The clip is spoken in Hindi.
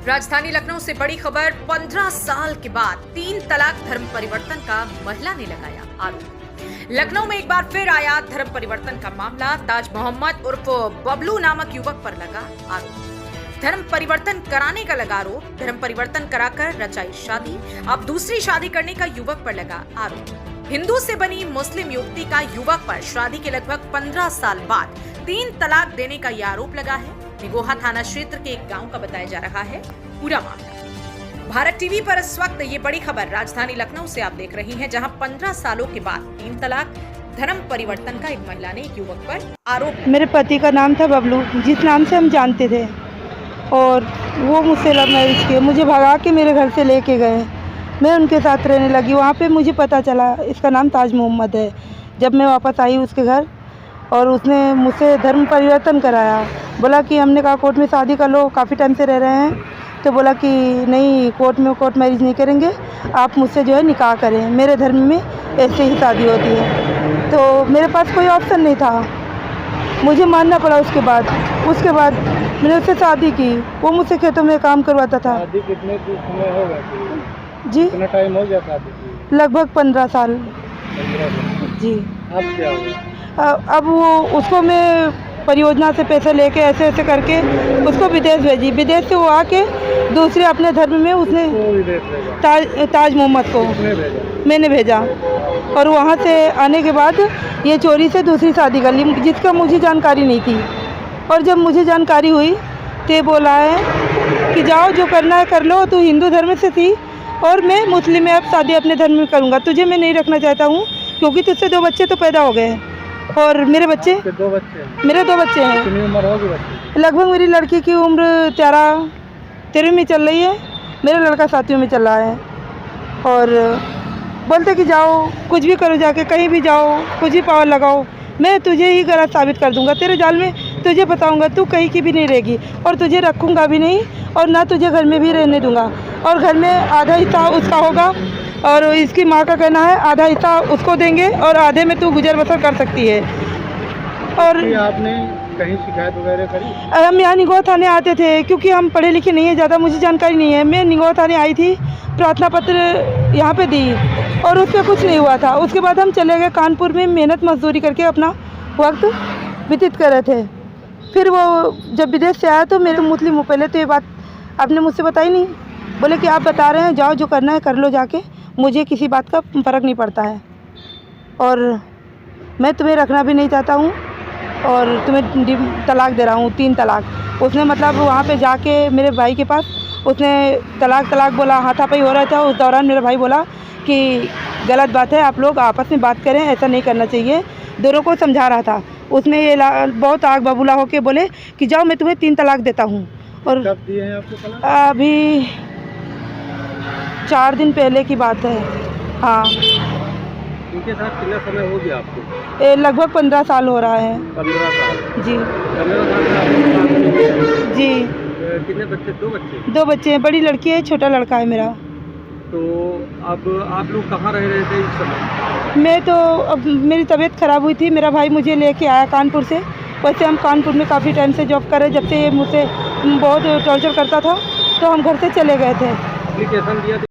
राजधानी लखनऊ से बड़ी खबर। 15 साल के बाद 3 तलाक धर्म परिवर्तन का महिला ने लगाया आरोप। लखनऊ में एक बार फिर आया धर्म परिवर्तन का मामला। ताज मोहम्मद उर्फ बबलू नामक युवक पर लगा आरोप। धर्म परिवर्तन कराने का लगा आरोप। धर्म परिवर्तन कराकर रचाई शादी, अब दूसरी शादी करने का युवक पर लगा आरोप। हिंदू से बनी मुस्लिम युवती का युवक पर शादी के लगभग 15 साल बाद 3 तलाक देने का यह आरोप लगा है। निगोहा थाना क्षेत्र के एक गांव का बताया जा रहा है पूरा मामला। भारत टीवी पर इस वक्त ये बड़ी खबर राजधानी लखनऊ से आप देख रही हैं, जहां 15 सालों के बाद 3 तलाक धर्म परिवर्तन का एक महिला ने एक युवक पर आरोप। मेरे पति का नाम था बबलू, जिस नाम से हम जानते थे, और वो मुझसे लव मैरिज किए। मुझे भगा के मेरे घर से लेके गए, मैं उनके साथ रहने लगी। वहाँ पे मुझे पता चला इसका नाम ताज मोहम्मद है। जब मैं वापस आई उसके घर, और उसने मुझसे धर्म परिवर्तन कराया। बोला कि हमने कहा कोर्ट में शादी कर लो, काफ़ी टाइम से रह रहे हैं, तो बोला कि नहीं, कोर्ट मैरिज नहीं करेंगे, आप मुझसे जो है निकाह करें। मेरे धर्म में ऐसे ही शादी होती है। तो मेरे पास कोई ऑप्शन नहीं था, मुझे मानना पड़ा। उसके बाद मैंने उससे शादी की। वो मुझसे खेतों में काम करवाता था। शादी कितने समय हो गया जी? कितना टाइम हो गया शादी की? लगभग 15 साल। 15 साल। जी। अब क्या हुआ? अब वो उसको मैं परियोजना से पैसे लेके ऐसे करके उसको विदेश भेजी। विदेश से वो आके दूसरे अपने धर्म में उसने ताज मोहम्मद को मैंने भेजा, और वहाँ से आने के बाद ये चोरी से दूसरी शादी कर ली, जिसका मुझे जानकारी नहीं थी। और जब मुझे जानकारी हुई तो बोला है कि जाओ, जो करना है कर लो, तू हिंदू धर्म से थी और मैं मुस्लिम में अब शादी अपने धर्म में करूँगा, तुझे मैं नहीं रखना चाहता हूँ, क्योंकि तुझसे 2 बच्चे तो पैदा हो गए हैं। और मेरे बच्चे, मेरे 2 बच्चे हैं। कितनी उम्र होगी बच्चे? लगभग मेरी लड़की की उम्र 13वीं में चल रही है, मेरा लड़का 7वीं में चल रहा है। और बोलते कि जाओ, कुछ भी करो, जाके कहीं भी जाओ, कुछ भी पावर लगाओ, मैं तुझे ही गलत साबित कर दूंगा, तेरे जाल में तुझे बताऊंगा, तू कहीं की भी नहीं रहेगी, और तुझे रखूंगा भी नहीं, और ना तुझे घर में भी रहने दूंगा। और घर में आधा हिस्सा उसका होगा, और इसकी माँ का कहना है आधा हिस्सा उसको देंगे, और आधे में तू गुजर बसर कर सकती है। और आपने कहीं शिकायत वगैरह करी? हम यहाँ निगोहा थाने आते थे, क्योंकि हम पढ़े लिखे नहीं है, ज़्यादा मुझे जानकारी नहीं है। मैं निगोहा थाने आई थी, प्रार्थना पत्र यहाँ पे दी, और उस पर कुछ नहीं हुआ था। उसके बाद हम चले गए कानपुर में, मेहनत मजदूरी करके अपना वक्त व्यतीत कर रहे थे। फिर वो जब विदेश से आया तो मेरे मुस्लिम हूँ, पहले तो ये बात आपने मुझसे बताई नहीं। बोले कि आप बता रहे हैं, जाओ, जो करना है कर लो जाके, मुझे किसी बात का फ़र्क नहीं पड़ता है, और मैं तुम्हें रखना भी नहीं चाहता हूँ, और तुम्हें तलाक दे रहा हूँ, 3 तलाक। उसने मतलब वहाँ पे जाके मेरे भाई के पास उसने तलाक बोला, हाथापाई हो रहा था। उस दौरान मेरा भाई बोला कि गलत बात है, आप लोग आपस में बात करें, ऐसा नहीं करना चाहिए। दोनों को समझा रहा था। उसमें ये बहुत आग बबूला होके बोले कि जाओ, मैं तुम्हें 3 तलाक देता हूँ। और कब दिए हैं आपको तलाक? अभी 4 दिन पहले की बात है। हाँ। इनके साथ कितना समय हो गया आपको? लगभग 15 साल हो रहा है। 15 साल? जी। 15 साल में आपको जी। कितने बच्चे? 2 बच्चे? 2 बच्चे हैं, बड़ी लड़की है, छोटा लड़का है मेरा। तो अब आप लोग कहाँ रह रहे थे इस समय? मैं तो, अब मेरी तबीयत ख़राब हुई थी, मेरा भाई मुझे लेके आया कानपुर से। वैसे हम कानपुर में काफ़ी टाइम से जॉब कर रहे, जब से ये मुझसे बहुत टॉर्चर करता था, तो हम घर से चले गए थे। एप्लीकेशन दिया